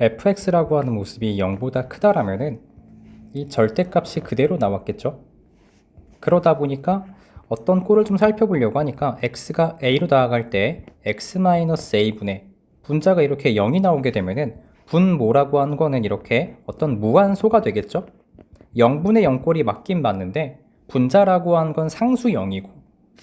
fx라고 하는 모습이 0보다 크다라면은 이 절대값이 그대로 나왔겠죠. 그러다 보니까 어떤 꼴을 좀 살펴보려고 하니까 x가 a로 나아갈 때 x-a분의 분자가 이렇게 0이 나오게 되면은 분모라고 하는 거는 이렇게 어떤 무한소가 되겠죠. 0분의 0 꼴이 맞긴 맞는데 분자라고 하는 건 상수 0이고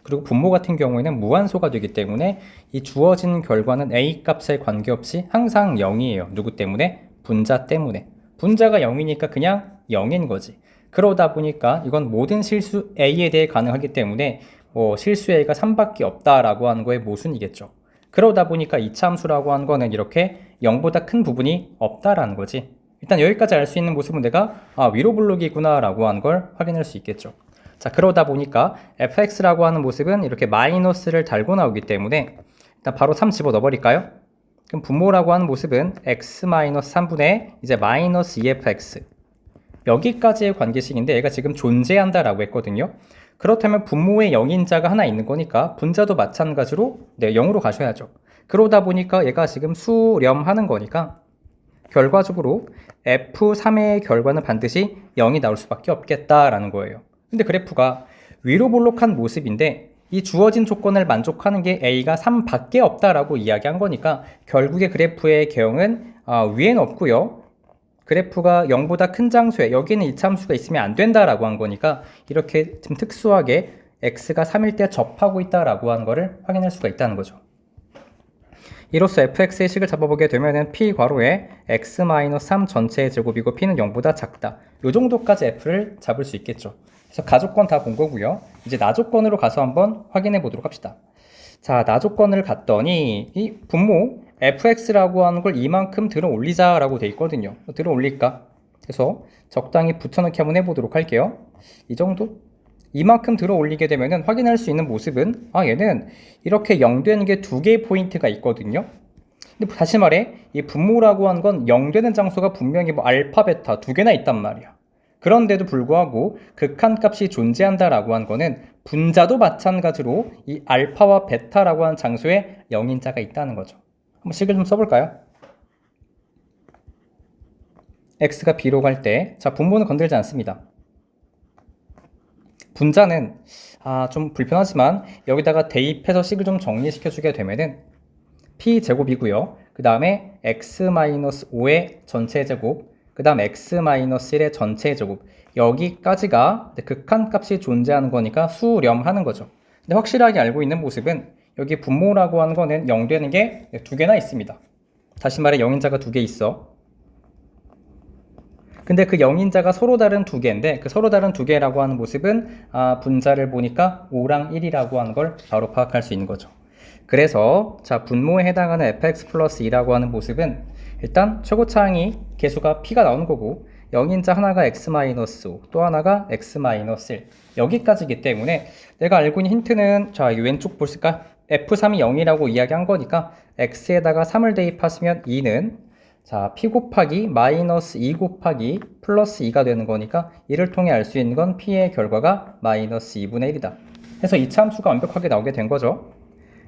그리고 분모 같은 경우에는 무한소가 되기 때문에 이 주어진 결과는 a 값에 관계없이 항상 0이에요. 누구 때문에? 분자 때문에. 분자가 0이니까 그냥 0인 거지. 그러다 보니까 이건 모든 실수 a에 대해 가능하기 때문에 실수 a가 3밖에 없다라고 하는 거의 모순이겠죠. 그러다 보니까 이차함수라고 하는 거는 이렇게 0보다 큰 부분이 없다라는 거지. 일단 여기까지 알 수 있는 모습은 내가 위로 블록이구나 라고 하는 걸 확인할 수 있겠죠. 자, 그러다 보니까 fx라고 하는 모습은 이렇게 마이너스를 달고 나오기 때문에 일단 바로 3 집어 넣어 버릴까요? 그럼 분모라고 하는 모습은 x-3분의 이제 마이너스 2fx 여기까지의 관계식인데 얘가 지금 존재한다라고 했거든요. 그렇다면 분모에 0인자가 하나 있는 거니까 분자도 마찬가지로 0으로 가셔야죠. 그러다 보니까 얘가 지금 수렴하는 거니까 결과적으로 F3의 결과는 반드시 0이 나올 수밖에 없겠다라는 거예요. 근데 그래프가 위로 볼록한 모습인데 이 주어진 조건을 만족하는 게 A가 3밖에 없다라고 이야기한 거니까 결국에 그래프의 개형은 위에는 없고요. 그래프가 0보다 큰 장수에 여기는 이차함수가 있으면 안 된다라고 한 거니까 이렇게 좀 특수하게 x가 3일 때 접하고 있다라고 하는 거를 확인할 수가 있다는 거죠. 이로써 fx의 식을 잡아보게 되면은 p 괄호에 x-3 전체의 제곱이고 p는 0보다 작다. 이 정도까지 f를 잡을 수 있겠죠. 그래서 가조건 다 본 거고요. 이제 나조건으로 가서 한번 확인해 보도록 합시다. 자, 나조건을 갔더니 이 분모 fx라고 하는 걸 이만큼 들어 올리자라고 돼 있거든요. 들어 올릴까? 그래서 적당히 붙여넣기 한번 해보도록 할게요. 이 정도? 이만큼 들어 올리게 되면은 확인할 수 있는 모습은 얘는 이렇게 0 되는 게 두 개의 포인트가 있거든요. 근데 다시 말해 이 분모라고 하는 건 0 되는 장소가 분명히 알파, 베타 두 개나 있단 말이야. 그런데도 불구하고 극한값이 존재한다라고 한 거는 분자도 마찬가지로 이 알파와 베타라고 하는 장소에 0인자가 있다는 거죠. 한번 식을 좀 써볼까요? x가 b로 갈 때, 자, 분모는 건들지 않습니다. 분자는 좀 불편하지만 여기다가 대입해서 식을 좀 정리시켜주게 되면은 p제곱이고요. 그 다음에 x-5의 전체 제곱, 그 다음 x-1의 전체 제곱 여기까지가 극한값이 존재하는 거니까 수렴하는 거죠. 근데 확실하게 알고 있는 모습은 여기 분모라고 하는 거는 0 되는 게 두 개나 있습니다. 다시 말해 0인자가 두 개 있어. 근데 그 0인자가 서로 다른 두 개인데 그 서로 다른 두 개라고 하는 모습은 분자를 보니까 5랑 1이라고 하는 걸 바로 파악할 수 있는 거죠. 그래서 자 분모에 해당하는 fx 플러스 2라고 하는 모습은 일단 최고차항이 개수가 p가 나오는 거고 0인자 하나가 x-5 또 하나가 x-1 여기까지이기 때문에 내가 알고 있는 힌트는 자 이 왼쪽 보실까? f3이 0이라고 이야기한 거니까 x에다가 3을 대입하시면 2는 자 p 곱하기 마이너스 2 곱하기 플러스 2가 되는 거니까 이를 통해 알 수 있는 건 p의 결과가 마이너스 2분의 1이다. 그래서 이차 함수가 완벽하게 나오게 된 거죠.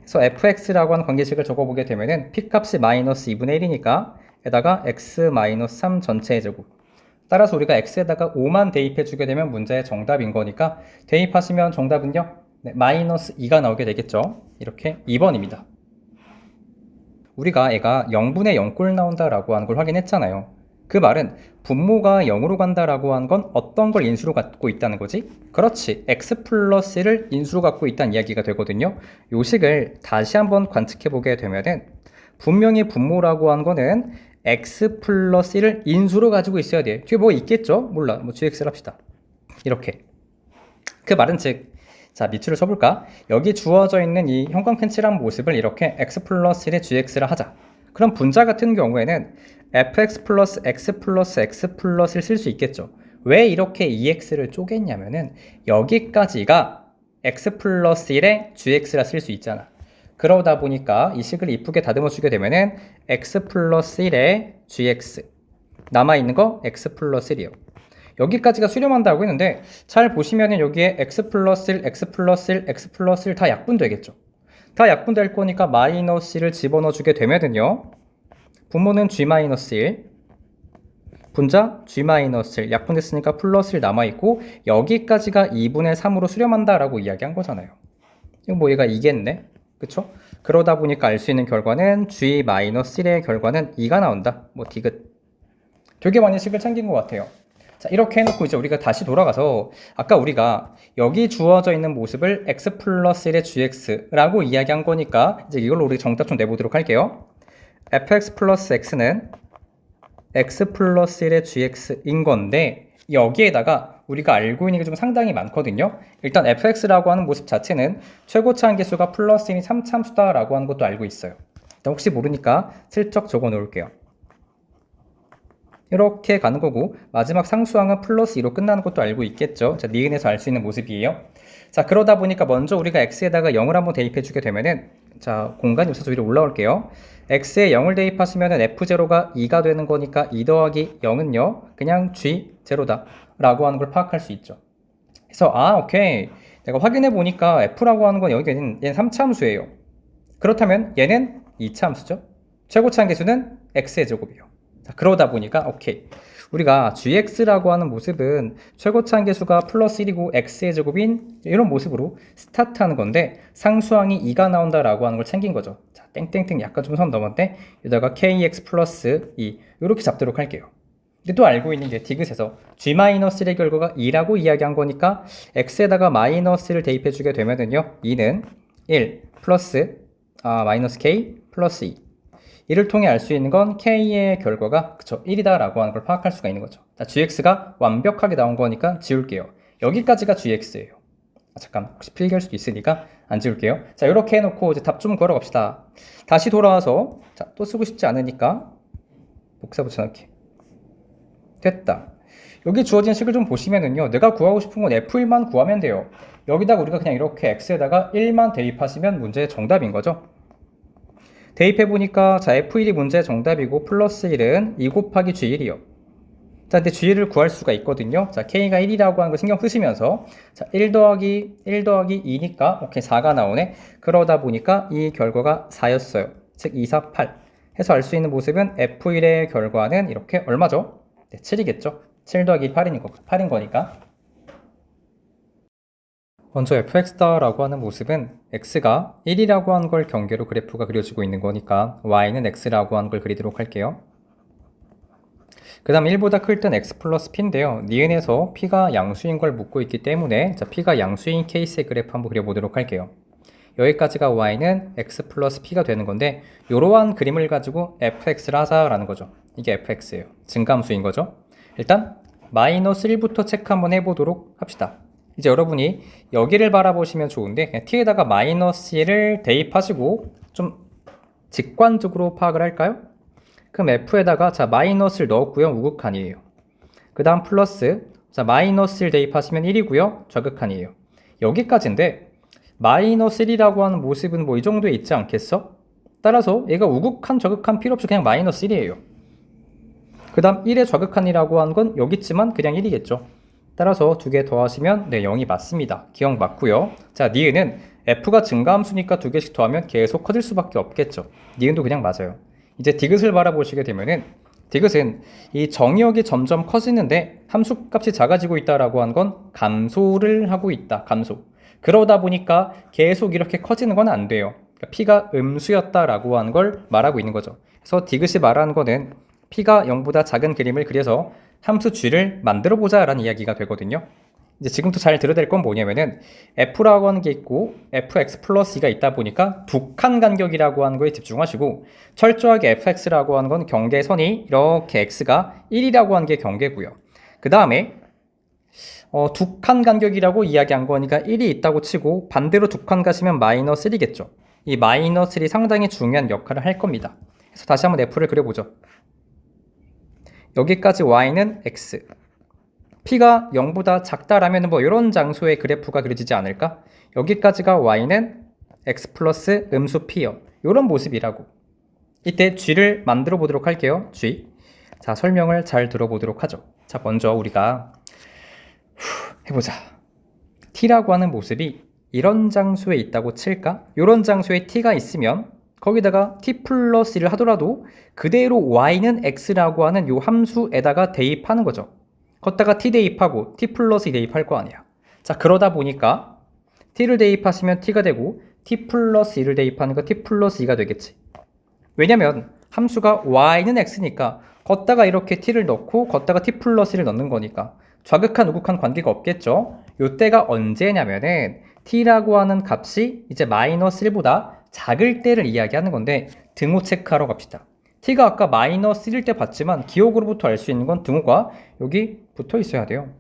그래서 fx라고 하는 관계식을 적어보게 되면은 p값이 마이너스 2분의 1이니까 에다가 x-3 전체의 제곱 따라서 우리가 x에다가 5만 대입해주게 되면 문제의 정답인 거니까 대입하시면 정답은요 마이너스 2가 나오게 되겠죠. 이렇게 2번입니다. 우리가 얘가 0분의 0꼴 나온다라고 하는 걸 확인했잖아요. 그 말은 분모가 0으로 간다라고 하는 건 어떤 걸 인수로 갖고 있다는 거지? 그렇지, x 플러스 1을 인수로 갖고 있다는 이야기가 되거든요. 요 식을 다시 한번 관측해 보게 되면은 분명히 분모라고 하는 거는 x 플러스 1을 인수로 가지고 있어야 돼. 뒤에 뭐 있겠죠? 몰라. gx를 합시다. 이렇게. 그 말은 즉 자, 밑줄을 쳐볼까? 여기 주어져 있는 이 형광펜칠한 모습을 이렇게 x 플러스 1의 gx를 하자. 그럼 분자 같은 경우에는 fx 플러스 x 플러스 x 플러스를 쓸 수 있겠죠. 왜 이렇게 2x를 쪼갰냐면은 여기까지가 x 플러스 1의 gx라 쓸 수 있잖아. 그러다 보니까 이 식을 이쁘게 다듬어 주게 되면은 x 플러스 1의 gx 남아있는 거 x 플러스 1이요. 여기까지가 수렴한다고 했는데 잘 보시면은 여기에 x 플러스 1, x 플러스 1, x 플러스 1 다 약분되겠죠. 다 약분될 거니까 마이너스 1을 집어넣어 주게 되면은요 분모는 g-1, 분자 g-1, 약분됐으니까 플러스 1 남아있고 여기까지가 2분의 3으로 수렴한다 라고 이야기한 거잖아요. 이거 뭐 얘가 2겠네? 그쵸? 그러다 보니까 알 수 있는 결과는 g-1의 결과는 2가 나온다. 뭐 디귿. 되게 많이 식을 챙긴 것 같아요. 자, 이렇게 해놓고 이제 우리가 다시 돌아가서 아까 우리가 여기 주어져 있는 모습을 x 플러스 1의 gx라고 이야기한 거니까 이제 이걸로 우리 정답 좀 내보도록 할게요. fx 플러스 x는 x 플러스 1의 gx인 건데 여기에다가 우리가 알고 있는 게 좀 상당히 많거든요. 일단 fx라고 하는 모습 자체는 최고차 한계수가 플러스 1이 3참수다 라고 하는 것도 알고 있어요. 일단 혹시 모르니까 슬쩍 적어 놓을게요. 이렇게 가는 거고 마지막 상수항은 플러스 2로 끝나는 것도 알고 있겠죠. 자, 니은에서 알 수 있는 모습이에요. 자, 그러다 보니까 먼저 우리가 x에다가 0을 한번 대입해 주게 되면은 자, 공간이 없어서 위로 올라올게요. x에 0을 대입하시면은 f0가 2가 되는 거니까 2 더하기 0은요 그냥 g0다 라고 하는 걸 파악할 수 있죠. 그래서 오케이, 내가 확인해 보니까 f라고 하는 건 여기는 얘는 3차함수예요. 그렇다면 얘는 2차함수죠. 최고차 한계수는 x의 제곱이에요. 자, 그러다 보니까 오케이, 우리가 gx라고 하는 모습은 최고차 한계수가 플러스 1이고 x의 제곱인 이런 모습으로 스타트하는 건데 상수항이 2가 나온다라고 하는 걸 챙긴 거죠. 자, 땡땡땡 약간 좀 선 넘었는데 여기다가 kx 플러스 2 이렇게 잡도록 할게요. 근데 또 알고 있는 게 디귿에서 g-1의 결과가 2라고 이야기한 거니까 x에다가 마이너스를 대입해 주게 되면은요 2는 1 플러스 마이너스 k 플러스 2 이를 통해 알 수 있는 건 k의 결과가 그쵸 1이다 라고 하는 걸 파악할 수가 있는 거죠. 자, gx가 완벽하게 나온 거니까 지울게요. 여기까지가 gx예요. 잠깐 혹시 필기할 수도 있으니까 안 지울게요. 자, 이렇게 해놓고 이제 답 좀 구하러 갑시다. 다시 돌아와서 자, 또 쓰고 싶지 않으니까 복사 붙여넣기. 됐다. 여기 주어진 식을 좀 보시면은요 내가 구하고 싶은 건 f1만 구하면 돼요. 여기다가 우리가 그냥 이렇게 x에다가 1만 대입하시면 문제의 정답인 거죠. 대입해보니까 자 f1이 문제의 정답이고 플러스 1은 2 곱하기 g1이요. 자, 근데 g를 구할 수가 있거든요. 자, k가 1이라고 하는 거 신경 쓰시면서 자, 1 더하기 2니까 오케이 4가 나오네. 그러다 보니까 이 결과가 4였어요. 즉 2, 4, 8 해서 알 수 있는 모습은 f1의 결과는 이렇게 얼마죠? 네, 7이겠죠. 7 더하기 8인 거니까. 먼저 fx라고 하는 모습은 x가 1이라고 하는 걸 경계로 그래프가 그려지고 있는 거니까 y는 x라고 하는 걸 그리도록 할게요. 그 다음 1보다 클 땐 x 플러스 p인데요. 니은에서 p가 양수인 걸 묻고 있기 때문에 자, p가 양수인 케이스의 그래프 한번 그려보도록 할게요. 여기까지가 y는 x 플러스 p가 되는 건데 이러한 그림을 가지고 fx를 하자라는 거죠. 이게 fx예요. 증가함수인 거죠. 일단 마이너스 1부터 체크 한번 해보도록 합시다. 이제 여러분이 여기를 바라보시면 좋은데 그냥 t에다가 마이너스 1을 대입하시고 좀 직관적으로 파악을 할까요? 그럼 f에다가 자 마이너스를 넣었고요. 우극한이에요. 그 다음 플러스 자 마이너스 1 대입하시면 1이고요. 좌극한이에요. 여기까지인데 마이너스 1이라고 하는 모습은 뭐 이 정도에 있지 않겠어? 따라서 얘가 우극한 좌극한 필요 없이 그냥 마이너스 1이에요. 그 다음 1의 좌극한이라고 하는 건 여기 있지만 그냥 1이겠죠. 따라서 두 개 더하시면 네 0이 맞습니다. 기억 맞고요. 자, 니은은 f가 증가함수니까 두 개씩 더하면 계속 커질 수밖에 없겠죠. 니은도 그냥 맞아요. 이제 디귿을 바라보시게 되면은 디귿은 이 정의역이 점점 커지는데 함수값이 작아지고 있다라고 한 건 감소를 하고 있다. 감소. 그러다 보니까 계속 이렇게 커지는 건 안 돼요. 그러니까 p가 음수였다라고 하는 걸 말하고 있는 거죠. 그래서 디귿이 말하는 거는 p가 0보다 작은 그림을 그려서 함수 g를 만들어 보자 라는 이야기가 되거든요. 이제 지금부터 잘 들어야 될 건 뭐냐면은 f라고 하는 게 있고 fx 플러스 2가 있다 보니까 두 칸 간격이라고 하는 거에 집중하시고 철저하게 fx라고 하는 건 경계선이 이렇게 x가 1이라고 하는 게 경계고요. 그 다음에 두 칸 간격이라고 이야기한 거니까 1이 있다고 치고 반대로 두 칸 가시면 마이너스 1이겠죠. 이 마이너스 1이 상당히 중요한 역할을 할 겁니다. 그래서 다시 한번 f를 그려보죠. 여기까지 y는 x. p가 0보다 작다라면 뭐 이런 장소의 그래프가 그려지지 않을까? 여기까지가 y는 x 플러스 음수 p요. 이런 모습이라고. 이때 g를 만들어 보도록 할게요. g. 자, 설명을 잘 들어보도록 하죠. 자, 먼저 우리가 해보자. t라고 하는 모습이 이런 장소에 있다고 칠까? 이런 장소에 t가 있으면 거기다가 t 플러스 1을 하더라도 그대로 y는 x라고 하는 요 함수에다가 대입하는 거죠. 걷다가 t 대입하고 t 플러스 2 대입할 거 아니야. 자, 그러다 보니까 t를 대입하시면 t가 되고 t 플러스 2를 대입하는 거 t 플러스 2가 되겠지. 왜냐면 함수가 y는 x니까 걷다가 이렇게 t를 넣고 걷다가 t 플러스 1을 넣는 거니까 좌극한 우극한 관계가 없겠죠. 요때가 언제냐면은 t라고 하는 값이 이제 마이너스 1보다 작을 때를 이야기하는 건데 등호 체크하러 갑시다. t가 아까 마이너스 1일 때 봤지만 기억으로부터 알 수 있는 건 등호가 여기 붙어 있어야 돼요.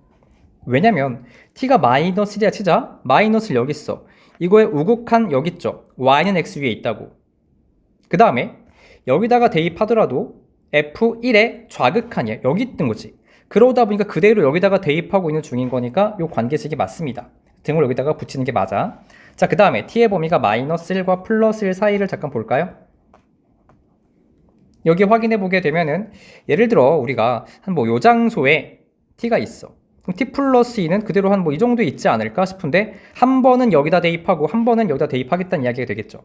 왜냐면 t가 마이너스 1이야 치자. 마이너스를 여기 있어. 이거에 우극한 여기 있죠. y는 x 위에 있다고. 그 다음에 여기다가 대입하더라도 f1의 좌극한이야. 여기 있던 거지. 그러다 보니까 그대로 여기다가 대입하고 있는 중인 거니까 이 관계식이 맞습니다. 등을 여기다가 붙이는 게 맞아. 자, 그 다음에 t의 범위가 마이너스 1과 플러스 1 사이를 잠깐 볼까요? 여기 확인해 보게 되면은 예를 들어 우리가 한 뭐 요 장소에 t가 있어. 그럼 t 플러스 2는 그대로 한 뭐 이 정도 있지 않을까 싶은데 한 번은 여기다 대입하고 한 번은 여기다 대입하겠다는 이야기가 되겠죠.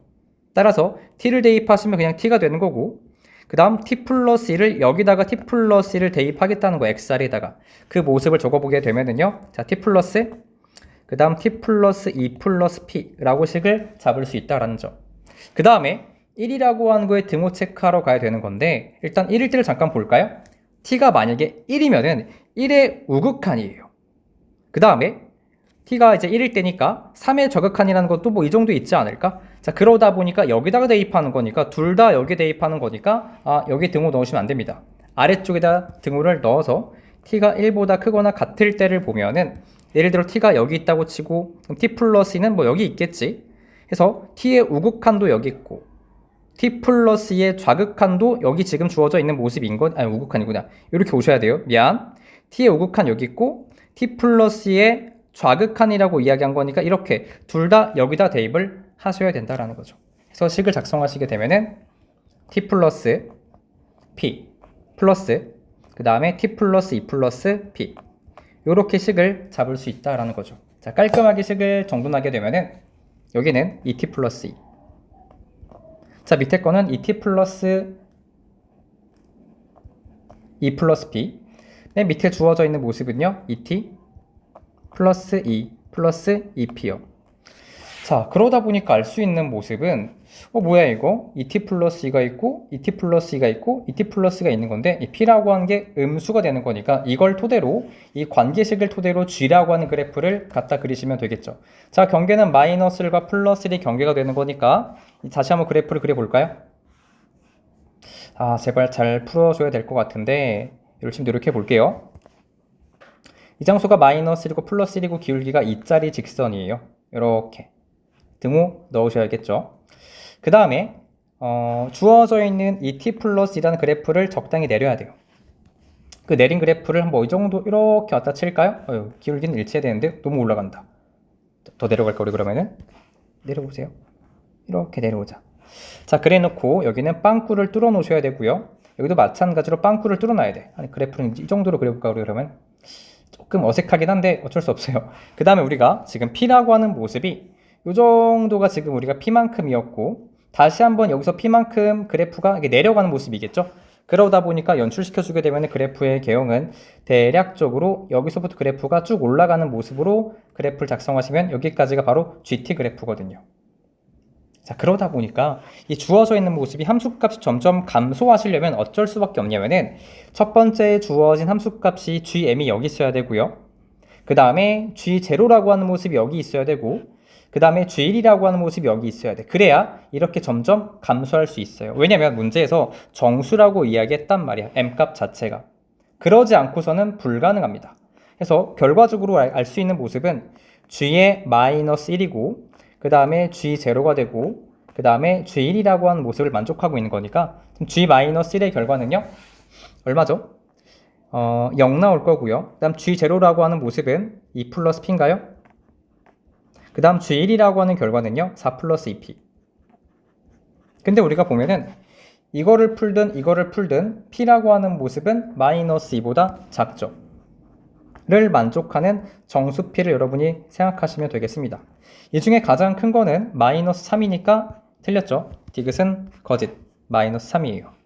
따라서 t를 대입하시면 그냥 t가 되는 거고 그 다음 t 플러스 1을 여기다가 t 플러스 1을 대입하겠다는 거 xr에다가 그 모습을 적어보게 되면은요. 자, t 플러스 그 다음 t 플러스 2 플러스 p라고 식을 잡을 수 있다라는 점. 그 다음에 1이라고 하는 거에 등호 체크하러 가야 되는 건데 일단 1일 때를 잠깐 볼까요? t가 만약에 1이면은 1의 우극한이에요. 그 다음에 t가 이제 1일 때니까 3의 좌극한이라는 것도 뭐 이 정도 있지 않을까? 자, 그러다 보니까 여기다가 대입하는 거니까 둘 다 여기 대입하는 거니까 여기 등호 넣으시면 안 됩니다. 아래쪽에다 등호를 넣어서 t가 1보다 크거나 같을 때를 보면은 예를 들어 t가 여기 있다고 치고 그럼 t 플러스 2는 뭐 여기 있겠지. 그래서 t의 우극한도 여기 있고 t 플러스 2의 좌극한도 여기 지금 주어져 있는 모습인 건 아니 우극한이구나. 이렇게 오셔야 돼요. 미안. t의 우극한 여기 있고 t 플러스 2의 좌극한이라고 이야기한 거니까 이렇게 둘 다 여기다 대입을 하셔야 된다라는 거죠. 그래서 식을 작성하시게 되면은 t 플러스 p 플러스 그 다음에 t 플러스 2 플러스 p 요렇게 식을 잡을 수 있다라는 거죠. 자, 깔끔하게 식을 정돈하게 되면은 여기는 2t 플러스 2. 자, 밑에 거는 2t 플러스 2 플러스 p. 맨 밑에 주어져 있는 모습은요. 2t 플러스 2 플러스 2p요. 자, 그러다 보니까 알 수 있는 모습은 뭐야 이거? 2t 플러스 2가 있고 2t 플러스 2가 있고 2t 플러스가 있는 건데 이 p라고 하는 게 음수가 되는 거니까 이걸 토대로 이 관계식을 토대로 g라고 하는 그래프를 갖다 그리시면 되겠죠. 자, 경계는 마이너스 1과 플러스 1이 경계가 되는 거니까 다시 한번 그래프를 그려볼까요? 제발 잘 풀어줘야 될 것 같은데 열심히 노력해 볼게요. 이 장소가 마이너스 1이고 플러스 1이고 기울기가 2짜리 직선이에요. 이렇게 등호 넣으셔야겠죠. 그 다음에 주어져 있는 이 t 플러스 2라는 그래프를 적당히 내려야 돼요. 그 내린 그래프를 한번 이 정도 이렇게 갖다 칠까요? 기울기는 일치해야 되는데 너무 올라간다. 더 내려갈까 우리 그러면은? 내려보세요. 이렇게 내려오자. 자, 그래 놓고 여기는 빵꾸를 뚫어 놓으셔야 되고요. 여기도 마찬가지로 빵꾸를 뚫어 놔야 돼. 아니 그래프는 이 정도로 그려볼까 우리 그러면? 조금 어색하긴 한데 어쩔 수 없어요. 그 다음에 우리가 지금 P라고 하는 모습이 이 정도가 지금 우리가 P만큼이었고 다시 한번 여기서 P만큼 그래프가 내려가는 모습이겠죠. 그러다 보니까 연출시켜주게 되면 그래프의 개형은 대략적으로 여기서부터 그래프가 쭉 올라가는 모습으로 그래프를 작성하시면 여기까지가 바로 GT 그래프거든요. 자, 그러다 보니까 이 주어져 있는 모습이 함수값이 점점 감소하시려면 어쩔 수밖에 없냐면은 첫 번째 주어진 함수값이 gm이 여기 있어야 되고요. 그 다음에 g0라고 하는 모습이 여기 있어야 되고 그 다음에 g1이라고 하는 모습이 여기 있어야 돼. 그래야 이렇게 점점 감소할 수 있어요. 왜냐면 문제에서 정수라고 이야기했단 말이야. m값 자체가. 그러지 않고서는 불가능합니다. 그래서 결과적으로 알 수 있는 모습은 g의 마이너스 1이고 그 다음에 g0가 되고 그 다음에 g1이라고 하는 모습을 만족하고 있는 거니까 g-1의 결과는요. 얼마죠? 0 나올 거고요. 그 다음 g0라고 하는 모습은 2 플러스 p인가요? 그 다음 g1이라고 하는 결과는요. 4 플러스 2p. 근데 우리가 보면은 이거를 풀든 p라고 하는 모습은 마이너스 2보다 작죠. 를 만족하는 정수 p를 여러분이 생각하시면 되겠습니다. 이 중에 가장 큰 거는 마이너스 3이니까 틀렸죠? 디귿은 거짓 마이너스 3이에요.